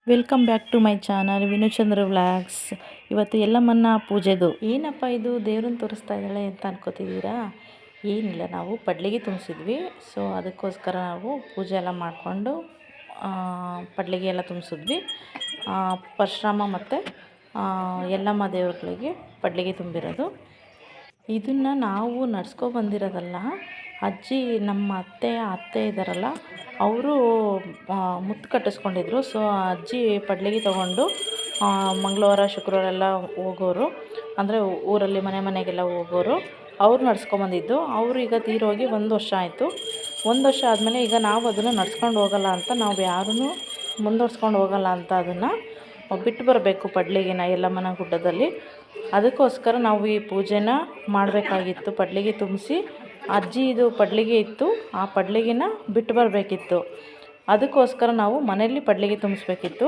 Welcome back to my channel Vinuchandra vlogs. ಇವತ್ತು ಎಲ್ಲಮ್ಮನ ಪೂಜೆದು ಏನಪ್ಪ ಇದು ದೇವ್ರನ್ನ ತೋರಿಸ್ತಾ ಇದ್ದಾಳೆ ಅಂತ ಅನ್ಕೋತಿದ್ದೀರಾ? ಏನಿಲ್ಲ, ನಾವು ಪಡ್ಲಿಗೆ ತುಂಬಿಸಿದ್ವಿ. ಸೊ ಅದಕ್ಕೋಸ್ಕರ ನಾವು ಪೂಜೆ ಎಲ್ಲ ಮಾಡಿಕೊಂಡು ಪಡ್ಲಿಗೆ ಎಲ್ಲ ತುಂಬಿಸಿದ್ವಿ. ಪರಶುರಾಮ ಮತ್ತು ಎಲ್ಲಮ್ಮ ದೇವ್ರುಗಳಿಗೆ ಪಡ್ಲಿಗೆ ತುಂಬಿರೋದು. ಇದನ್ನು ನಾವು ನಡ್ಸ್ಕೊ ಬಂದಿರೋದಲ್ಲ, ಅಜ್ಜಿ ನಮ್ಮ ಅತ್ತೆ ಇದ್ದಾರಲ್ಲ ಅವರು ಮುತ್ತು ಕಟ್ಟಿಸ್ಕೊಂಡಿದ್ರು. ಸೊ ಅಜ್ಜಿ ಪಡ್ಲಿಗೆ ತೊಗೊಂಡು ಮಂಗಳವಾರ ಶುಕ್ರವಾರ ಎಲ್ಲ ಹೋಗೋರು, ಅಂದರೆ ಊರಲ್ಲಿ ಮನೆಗೆಲ್ಲ ಹೋಗೋರು. ಅವ್ರು ನಡ್ಸ್ಕೊಂಬಂದಿದ್ದು. ಅವರು ಈಗ ತೀರೋಗಿ 1 ವರ್ಷ ಆಯಿತು. 1 ವರ್ಷ ಆದಮೇಲೆ ಈಗ ನಾವು ಅದನ್ನು ನಡ್ಸ್ಕೊಂಡು ಹೋಗಲ್ಲ ಅಂತ, ನಾವು ಯಾರೂ ಮುಂದುವರ್ಸ್ಕೊಂಡು ಹೋಗಲ್ಲ ಅಂತ ಅದನ್ನು ಬಿಟ್ಟು ಬರಬೇಕು ಪಡ್ಲಿಗೆನ ಎಲ್ಲಮ್ಮನ ಗುಡ್ಡದಲ್ಲಿ. ಅದಕ್ಕೋಸ್ಕರ ನಾವು ಈ ಪೂಜೆನ ಮಾಡಬೇಕಾಗಿತ್ತು. ಪಡ್ಲಿಗೆ ತುಂಬಿಸಿ ಅಜ್ಜಿದು ಪಡ್ಲಿಗೆ ಇತ್ತು, ಆ ಪಡ್ಲಿಗೆನ ಬಿಟ್ಟು ಬರಬೇಕಿತ್ತು. ಅದಕ್ಕೋಸ್ಕರ ನಾವು ಮನೆಯಲ್ಲಿ ಪಡ್ಲಿಗೆ ತುಂಬಿಸ್ಬೇಕಿತ್ತು.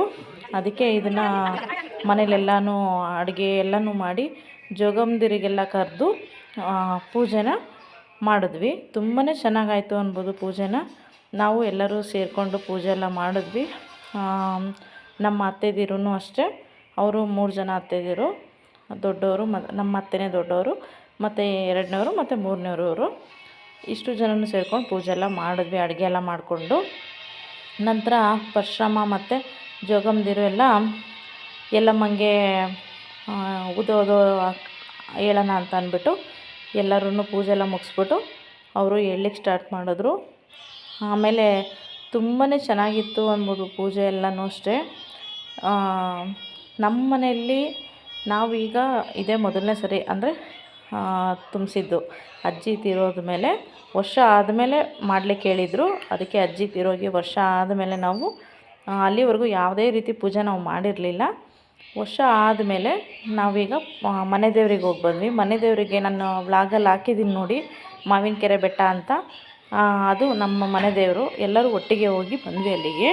ಅದಕ್ಕೆ ಇದನ್ನು ಮನೇಲೆಲ್ಲನೂ ಅಡುಗೆ ಎಲ್ಲನೂ ಮಾಡಿ ಜೋಗಮ್ದಿರಿಗೆಲ್ಲ ಕರೆದು ಪೂಜೆನ ಮಾಡಿದ್ವಿ. ತುಂಬಾ ಚೆನ್ನಾಗಾಯಿತು ಅನ್ಬೋದು ಪೂಜೆನ. ನಾವು ಎಲ್ಲರೂ ಸೇರಿಕೊಂಡು ಪೂಜೆ ಎಲ್ಲ ಮಾಡಿದ್ವಿ. ನಮ್ಮ ಅತ್ತೆದಿರೂ ಅಷ್ಟೇ, ಅವರು 3 ಜನ ಅತ್ತೆದಿರು ದೊಡ್ಡವರು, ನಮ್ಮ ಅತ್ತೆನೇ ದೊಡ್ಡವರು, ಮತ್ತು 2ನೇವರು ಮತ್ತು 3ನೇವರು. ಇಷ್ಟು ಜನನೂ ಸೇರ್ಕೊಂಡು ಪೂಜೆ ಎಲ್ಲ ಮಾಡಿದ್ವಿ, ಅಡುಗೆ ಎಲ್ಲ ಮಾಡಿಕೊಂಡು. ನಂತರ ಪರಶುರಾಮ ಮತ್ತು ಜೋಗಮ್ದಿರು ಎಲ್ಲ ಎಲ್ಲಮ್ಮಂಗೆ ಉದೋದು ಹೇಳೋಣ ಅಂತ ಅಂದ್ಬಿಟ್ಟು ಎಲ್ಲರೂ ಪೂಜೆ ಎಲ್ಲ ಮುಗಿಸ್ಬಿಟ್ಟು ಅವರು ಹೇಳಲಿಕ್ಕೆ ಸ್ಟಾರ್ಟ್ ಮಾಡಿದ್ರು. ಆಮೇಲೆ ತುಂಬಾ ಚೆನ್ನಾಗಿತ್ತು ಅನ್ಬೋದು ಪೂಜೆ ಎಲ್ಲನೂ ಅಷ್ಟೇ. ನಮ್ಮ ಮನೆಯಲ್ಲಿ ನಾವೀಗ ಇದೇ ಮೊದಲನೇ ಸರಿ ಅಂದರೆ ತುಂಬಿಸಿದ್ದು. ಅಜ್ಜಿ ತೀರೋದ ಮೇಲೆ ವರ್ಷ ಆದಮೇಲೆ ಮಾಡಲಿಕ್ಕೆ ಹೇಳಿದರು. ಅದಕ್ಕೆ ಅಜ್ಜಿ ತೀರೋಗಿ ವರ್ಷ ಆದಮೇಲೆ ನಾವು ಅಲ್ಲಿವರೆಗೂ ಯಾವುದೇ ರೀತಿ ಪೂಜೆ ನಾವು ಮಾಡಿರಲಿಲ್ಲ. ವರ್ಷ ಆದಮೇಲೆ ನಾವೀಗ ಮನೆ ದೇವ್ರಿಗೆ ಹೋಗಿ ಬಂದ್ವಿ. ಮನೆ ದೇವರಿಗೆ ನಾನು ವ್ಲಾಗಲ್ಲಿ ಹಾಕಿದ್ದೀನಿ ನೋಡಿ, ಮಾವಿನಕೆರೆ ಬೆಟ್ಟ ಅಂತ. ಅದು ನಮ್ಮ ಮನೆ ದೇವರು. ಎಲ್ಲರೂ ಒಟ್ಟಿಗೆ ಹೋಗಿ ಬಂದ್ವಿ ಅಲ್ಲಿಗೆ.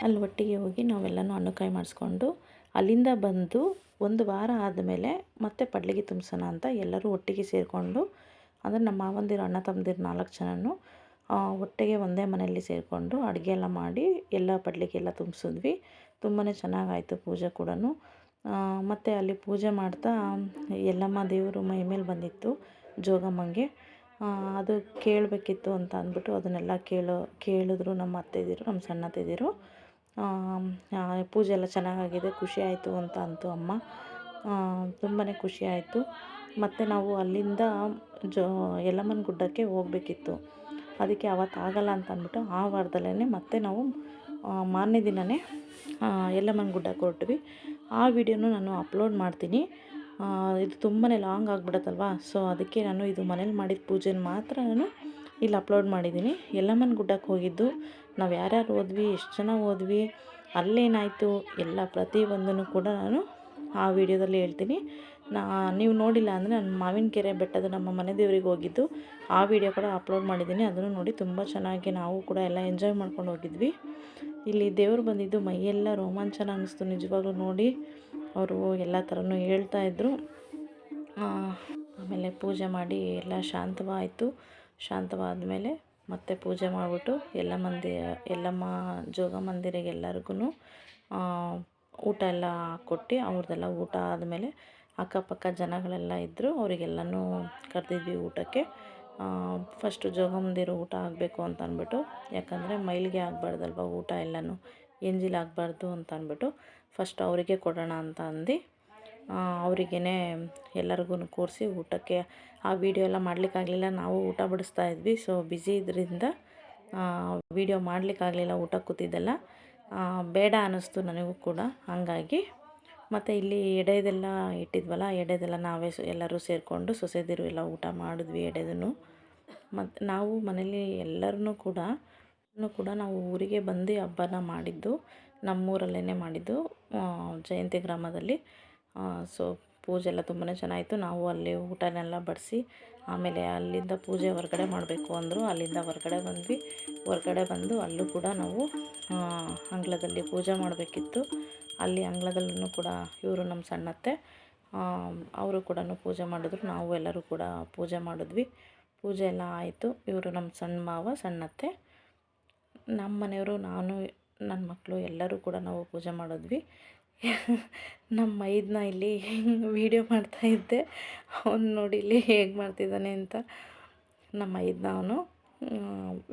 ಅಲ್ಲಿ ಒಟ್ಟಿಗೆ ಹೋಗಿ ನಾವೆಲ್ಲನೂ ಹಣ್ಣುಕಾಯಿ ಮಾಡಿಸ್ಕೊಂಡು ಅಲ್ಲಿಂದ ಬಂದು 1 ವಾರ ಆದಮೇಲೆ ಮತ್ತೆ ಪಡ್ಲಿಗೆ ತುಂಬಿಸೋಣ ಅಂತ ಎಲ್ಲರೂ ಒಟ್ಟಿಗೆ ಸೇರಿಕೊಂಡು, ಅಂದರೆ ನಮ್ಮ ಮಾವಂದಿರು ಅಣ್ಣ ತಮ್ಮದಿರು 4 ಜನನೂ ಒಟ್ಟಿಗೆ ಒಂದೇ ಮನೆಯಲ್ಲಿ ಸೇರಿಕೊಂಡು ಅಡುಗೆ ಎಲ್ಲ ಮಾಡಿ ಎಲ್ಲ ಪಡ್ಲಿಗೆಲ್ಲ ತುಂಬಿಸಿದ್ವಿ. ತುಂಬಾ ಚೆನ್ನಾಗಾಯಿತು ಪೂಜೆ ಕೂಡ. ಮತ್ತು ಅಲ್ಲಿ ಪೂಜೆ ಮಾಡ್ತಾ ಎಲ್ಲಮ್ಮ ದೇವರು ಮೈ ಮೇಲೆ ಬಂದಿತ್ತು ಜೋಗಮ್ಮಂಗೆ. ಅದು ಕೇಳಬೇಕಿತ್ತು ಅಂತ ಅಂದ್ಬಿಟ್ಟು ಅದನ್ನೆಲ್ಲ ಕೇಳಿದ್ರು ನಮ್ಮ ಅತ್ತೆದಿರು, ನಮ್ಮ ಸಣ್ಣ ಅತ್ತೆದಿರು. ಪೂಜೆ ಎಲ್ಲ ಚೆನ್ನಾಗಾಗಿದೆ, ಖುಷಿ ಆಯಿತು ಅಂತ ಅಂತು ಅಮ್ಮ. ತುಂಬಾ ಖುಷಿ ಆಯಿತು. ಮತ್ತು ನಾವು ಅಲ್ಲಿಂದ ಎಲ್ಲಮ್ಮನ ಗುಡ್ಡಕ್ಕೆ ಹೋಗಬೇಕಿತ್ತು. ಅದಕ್ಕೆ ಅವತ್ತು ಆಗಲ್ಲ ಅಂತ ಅಂದ್ಬಿಟ್ಟು ಆ ವಾರದಲ್ಲೇ ಮತ್ತೆ ನಾವು ಮಾರನೇ ದಿನವೇ ಎಲ್ಲಮ್ಮನ ಗುಡ್ಡಕ್ಕೆ ಹೊರಟ್ವಿ. ಆ ವಿಡಿಯೋನು ನಾನು ಅಪ್ಲೋಡ್ ಮಾಡ್ತೀನಿ. ಇದು ತುಂಬಾ ಲಾಂಗ್ ಆಗಿಬಿಡುತ್ತಲ್ವ, ಸೊ ಅದಕ್ಕೆ ನಾನು ಇದು ಮನೇಲಿ ಮಾಡಿದ ಪೂಜೆನ ಮಾತ್ರ ನಾನು ಇಲ್ಲಿ ಅಪ್ಲೋಡ್ ಮಾಡಿದ್ದೀನಿ. ಎಲ್ಲಮ್ಮನ ಗುಡ್ಡಕ್ಕೆ ಹೋಗಿದ್ದು ನಾವು ಯಾರ್ಯಾರು ಹೋದ್ವಿ, ಎಷ್ಟು ಜನ ಹೋದ್ವಿ, ಅಲ್ಲೇನಾಯಿತು ಎಲ್ಲ ಪ್ರತಿಯೊಂದನ್ನು ಕೂಡ ನಾನು ಆ ವಿಡಿಯೋದಲ್ಲಿ ಹೇಳ್ತೀನಿ. ನೀವು ನೋಡಿಲ್ಲ ಅಂದರೆ ನಾನು ಮಾವಿನಕೆರೆ ಬೆಟ್ಟದ ನಮ್ಮ ಮನೆ ದೇವರಿಗೆ ಹೋಗಿದ್ದು ಆ ವಿಡಿಯೋ ಕೂಡ ಅಪ್ಲೋಡ್ ಮಾಡಿದ್ದೀನಿ. ಅದನ್ನು ನೋಡಿ. ತುಂಬ ಚೆನ್ನಾಗಿ ನಾವು ಕೂಡ ಎಲ್ಲ ಎಂಜಾಯ್ ಮಾಡ್ಕೊಂಡು ಹೋಗಿದ್ವಿ. ಇಲ್ಲಿ ದೇವರು ಬಂದಿದ್ದು ಮೈಯೆಲ್ಲ ರೋಮಾಂಚನ ಅನ್ನಿಸ್ತು ನಿಜವಾಗ್ಲೂ ನೋಡಿ. ಅವರು ಎಲ್ಲ ಥರನೂ ಹೇಳ್ತಾಯಿದ್ರು. ಆಮೇಲೆ ಪೂಜೆ ಮಾಡಿ ಎಲ್ಲ ಶಾಂತವಾಯಿತು. ಶಾಂತವಾದ ಮತ್ತೆ ಪೂಜೆ ಮಾಡಿಬಿಟ್ಟು ಎಲ್ಲಮ್ಮ ಜೋಗಮ್ಮಂದಿರಿಗೆ ಎಲ್ಲರಿಗೂ ಊಟ ಎಲ್ಲ ಕೊಟ್ಟು, ಅವ್ರದ್ದೆಲ್ಲ ಊಟ ಆದಮೇಲೆ ಅಕ್ಕಪಕ್ಕ ಜನಗಳೆಲ್ಲ ಇದ್ದರು, ಅವರಿಗೆಲ್ಲನೂ ಕರೆದಿದ್ವಿ ಊಟಕ್ಕೆ. ಫಸ್ಟು ಜೋಗಮ್ಮಂದಿರು ಊಟ ಆಗಬೇಕು ಅಂತ ಅಂದ್ಬಿಟ್ಟು, ಯಾಕಂದರೆ ಮೈಲಿಗೆ ಆಗಬಾರ್ದಲ್ವ ಊಟ ಎಲ್ಲನೂ, ಎಂಜಿಲಾಗಬಾರ್ದು ಅಂತ ಅಂದ್ಬಿಟ್ಟು ಫಸ್ಟ್ ಅವರಿಗೆ ಕೊಡೋಣ ಅಂತ ಅಂದು ಅವರಿಗೇ ಎಲ್ಲರಿಗೂ ಕೂರಿಸಿ ಊಟಕ್ಕೆ ಆ ವಿಡಿಯೋ ಎಲ್ಲ ಮಾಡಲಿಕ್ಕಾಗಲಿಲ್ಲ. ನಾವು ಊಟ ಬಡಿಸ್ತಾಯಿದ್ವಿ. ಸೊ ಬ್ಯುಸಿ ಇದರಿಂದ ವಿಡಿಯೋ ಮಾಡಲಿಕ್ಕಾಗಲಿಲ್ಲ. ಊಟ ಕೂತಿದ್ದೆಲ್ಲ ಬೇಡ ಅನ್ನಿಸ್ತು ನನಗೂ ಕೂಡ. ಹಾಗಾಗಿ ಮತ್ತು ಇಲ್ಲಿ ಎಡೆದೆಲ್ಲ ಇಟ್ಟಿದ್ವಲ್ಲ, ಎಡೆದೆಲ್ಲ ನಾವೇ ಎಲ್ಲರೂ ಸೇರಿಕೊಂಡು ಸೊಸೆದಿರು ಎಲ್ಲ ಊಟ ಮಾಡಿದ್ವಿ ಎಡೆದನ್ನು. ಮತ್ತು ನಾವು ಮನೇಲಿ ಎಲ್ಲರೂ ಕೂಡ ನಾವು ಊರಿಗೆ ಬಂದು ಹಬ್ಬನ ಮಾಡಿದ್ದು, ನಮ್ಮೂರಲ್ಲೇ ಮಾಡಿದ್ದು, ಜಯಂತಿ ಗ್ರಾಮದಲ್ಲಿ. ಸೊ ಪೂಜೆ ಎಲ್ಲ ತುಂಬಾ ಚೆನ್ನಾಗಿತ್ತು. ನಾವು ಅಲ್ಲಿ ಊಟನೆಲ್ಲ ಬಡಿಸಿ ಆಮೇಲೆ ಅಲ್ಲಿಂದ ಪೂಜೆ ಹೊರಗಡೆ ಮಾಡಬೇಕು ಅಂದರು. ಅಲ್ಲಿಂದ ಹೊರಗಡೆ ಬಂದ್ವಿ. ಹೊರಗಡೆ ಬಂದು ಅಲ್ಲೂ ಕೂಡ ನಾವು ಅಂಗಳದಲ್ಲಿ ಪೂಜೆ ಮಾಡಬೇಕಿತ್ತು. ಅಲ್ಲಿ ಅಂಗಳದಲ್ಲೂ ಕೂಡ ಇವರು ನಮ್ಮ ಸಣ್ಣತ್ತೆ ಅವರು ಕೂಡ ಪೂಜೆ ಮಾಡಿದ್ರು. ನಾವು ಎಲ್ಲರೂ ಕೂಡ ಪೂಜೆ ಮಾಡಿದ್ವಿ. ಪೂಜೆ ಎಲ್ಲ ಆಯಿತು. ಇವರು ನಮ್ಮ ಸಣ್ಣ ಮಾವ, ಸಣ್ಣತ್ತೆ. ನಮ್ಮ ಮನೆಯವರು, ನಾನು, ನನ್ನ ಮಕ್ಕಳು ಎಲ್ಲರೂ ಕೂಡ ನಾವು ಪೂಜೆ ಮಾಡಿದ್ವಿ. ನಮ್ಮ ಮೈದನ ಇಲ್ಲಿ ವೀಡಿಯೋ ಮಾಡ್ತಾಯಿದ್ದೆ, ಅವ್ನು ನೋಡಿ ಇಲ್ಲಿ ಹೇಗೆ ಮಾಡ್ತಿದ್ದಾನೆ ಅಂತ. ನಮ್ಮ ಮೈದನ ಅವನು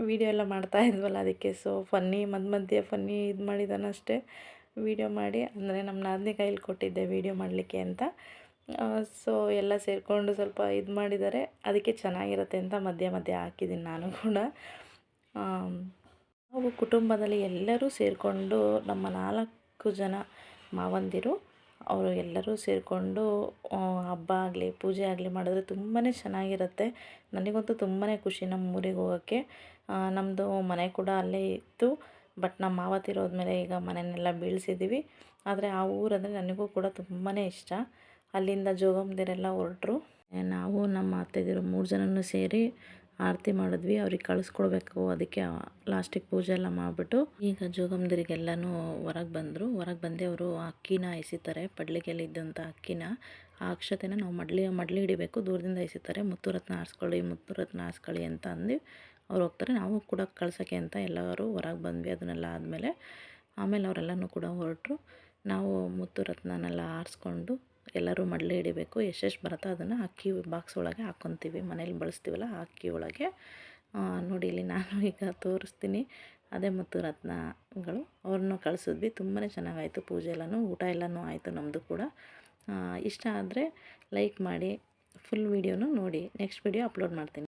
ವೀಡಿಯೋ ಎಲ್ಲ ಮಾಡ್ತಾ ಇದ್ವಲ್ಲ, ಅದಕ್ಕೆ ಸೊ ಫನ್ನಿ ಮಧ್ಯೆ ಫನ್ನಿ ಇದು ಮಾಡಿದ್ದಾನೆ ಅಷ್ಟೇ ವೀಡಿಯೋ ಮಾಡಿ. ಅಂದರೆ ನಮ್ಮ ನಾದಿನಿ ಕೈಲಿ ಕೊಟ್ಟಿದ್ದೆ ವೀಡಿಯೋ ಮಾಡಲಿಕ್ಕೆ ಅಂತ. ಸೊ ಎಲ್ಲ ಸೇರಿಕೊಂಡು ಸ್ವಲ್ಪ ಇದು ಮಾಡಿದ್ದಾರೆ, ಅದಕ್ಕೆ ಚೆನ್ನಾಗಿರುತ್ತೆ ಅಂತ ಮಧ್ಯೆ ಹಾಕಿದ್ದೀನಿ ನಾನು ಕೂಡ. ನಾವು ಕುಟುಂಬದಲ್ಲಿ ಎಲ್ಲರೂ ಸೇರಿಕೊಂಡು ನಮ್ಮ 4 ಜನ ಮಾವಂದಿರು ಅವರು ಎಲ್ಲರೂ ಸೇರಿಕೊಂಡು ಹಬ್ಬ ಆಗಲಿ ಪೂಜೆ ಆಗಲಿ ಮಾಡಿದ್ರೆ ತುಂಬಾ ಚೆನ್ನಾಗಿರುತ್ತೆ. ನನಗಂತೂ ತುಂಬಾ ಖುಷಿ ನಮ್ಮ ಊರಿಗೆ ಹೋಗೋಕ್ಕೆ. ನಮ್ಮದು ಮನೆ ಕೂಡ ಅಲ್ಲೇ ಇತ್ತು, ಬಟ್ ನಮ್ಮ ಮಾವ ತೀರೋದ್ಮೇಲೆ ಈಗ ಮನೆಯನ್ನೆಲ್ಲ ಬೀಳಿಸಿದ್ದೀವಿ. ಆದರೆ ಆ ಊರಂದರೆ ನನಗೂ ಕೂಡ ತುಂಬಾ ಇಷ್ಟ. ಅಲ್ಲಿಂದ ಜೋಗಮ್ದಿರೆಲ್ಲ ಹೊರಟರು. ನಾವು ನಮ್ಮ ಅತ್ತೆದಿರು 3 ಜನನೂ ಸೇರಿ ಆರತಿ ಮಾಡಿದ್ವಿ. ಅವ್ರಿಗೆ ಕಳಿಸ್ಕೊಡ್ಬೇಕು, ಅದಕ್ಕೆ ಲಾಸ್ಟಿಗೆ ಪೂಜೆ ಎಲ್ಲ ಮಾಡಿಬಿಟ್ಟು ಈಗ ಜೋಗಮ್ದಿರಿಗೆಲ್ಲನೂ ಹೊರಗೆ ಬಂದರು. ಹೊರಗೆ ಬಂದು ಅವರು ಅಕ್ಕಿನ ಎಸಿತಾರೆ, ಪಡ್ಲಿಗೆಲ್ಲ ಇದ್ದಂಥ ಅಕ್ಕಿನ. ಆ ಅಕ್ಷತೆನ ನಾವು ಮಡ್ಲಿ ಹಿಡಿಬೇಕು, ದೂರದಿಂದ ಎಸಿತಾರೆ. ಮುತ್ತುರತ್ನ ಆರಿಸ್ಕೊಳ್ಳಿ ಅಂತ ಅಂದು ಅವ್ರು ಹೋಗ್ತಾರೆ. ನಾವು ಕೂಡ ಕಳ್ಸೋಕ್ಕೆ ಅಂತ ಎಲ್ಲರೂ ಹೊರಗೆ ಬಂದ್ವಿ. ಅದನ್ನೆಲ್ಲ ಆಮೇಲೆ ಅವರೆಲ್ಲನೂ ಕೂಡ ಹೊರಟರು. ನಾವು ಮುತ್ತುರತ್ನನೆಲ್ಲ ಆರಿಸ್ಕೊಂಡು ಎಲ್ಲರೂ ಮಡ್ಲಿ ಹಿಡಿಬೇಕು. ಎಷ್ಟೆಷ್ಟು ಬರುತ್ತೋ ಅದನ್ನು ಅಕ್ಕಿ ಬಾಕ್ಸ್ ಒಳಗೆ ಹಾಕ್ಕೊತೀವಿ, ಮನೇಲಿ ಬಳಸ್ತೀವಲ್ಲ ಆ ಅಕ್ಕಿ ಒಳಗೆ. ನೋಡಿ ಇಲ್ಲಿ ನಾನು ಈಗ ತೋರಿಸ್ತೀನಿ, ಅದೇ ಮುತ್ತುರತ್ನಗಳು. ಅವ್ರನ್ನೂ ಕಳಿಸಿದ್ವಿ. ತುಂಬಾ ಚೆನ್ನಾಗಾಯಿತು ಪೂಜೆ ಎಲ್ಲನೂ, ಊಟ ಎಲ್ಲನೂ ಆಯಿತು ನಮ್ಮದು ಕೂಡ. ಇಷ್ಟ ಆದರೆ ಲೈಕ್ ಮಾಡಿ, ಫುಲ್ ವೀಡಿಯೋನು ನೋಡಿ. ನೆಕ್ಸ್ಟ್ ವೀಡಿಯೋ ಅಪ್ಲೋಡ್ ಮಾಡ್ತೀನಿ.